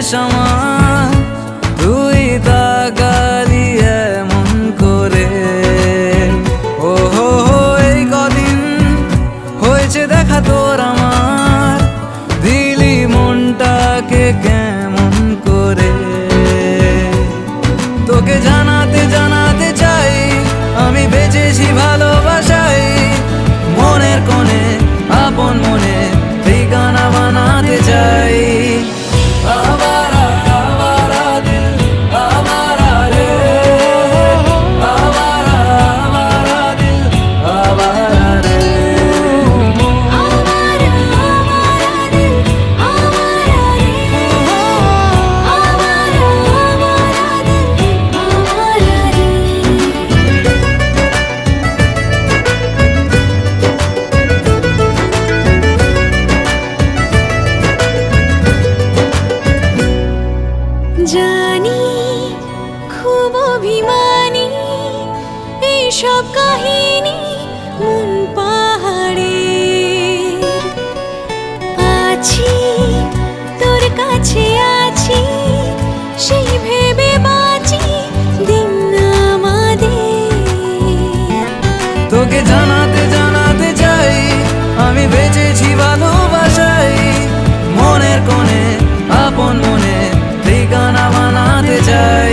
শেষ আমার, তুই তাকালি এমন করে। ও হো হো, এই কদিন হয়েছে দেখা তোর আমার, দিলি মনটাকে কেমন করে। তোকে জানাতে জানাতে চাই আমি বেঁচেছি ভালোবাসাই, মনের কোণে আপন মনে ঠিকানা বানাতে চাই। আবারা আবারা দিল আবারা রে, আবারা আবারা দিল আবারা রে। आवारा आवारा दिल आवारा रे, आवारा आवारा दिल आवारा रे। জানি খুব অভিমানী এইসব কাহিনী মন পাহাড়ে। আছি তোর কাছে আছি সেই ভেবে বাঁচি দিন আমাদের। তোকে জানাতে জানাতে চাই আমি বেঁচেছি ভালোবাসাই, মনের কোণে আপন মনে ঠিকানা বানাতে চাই।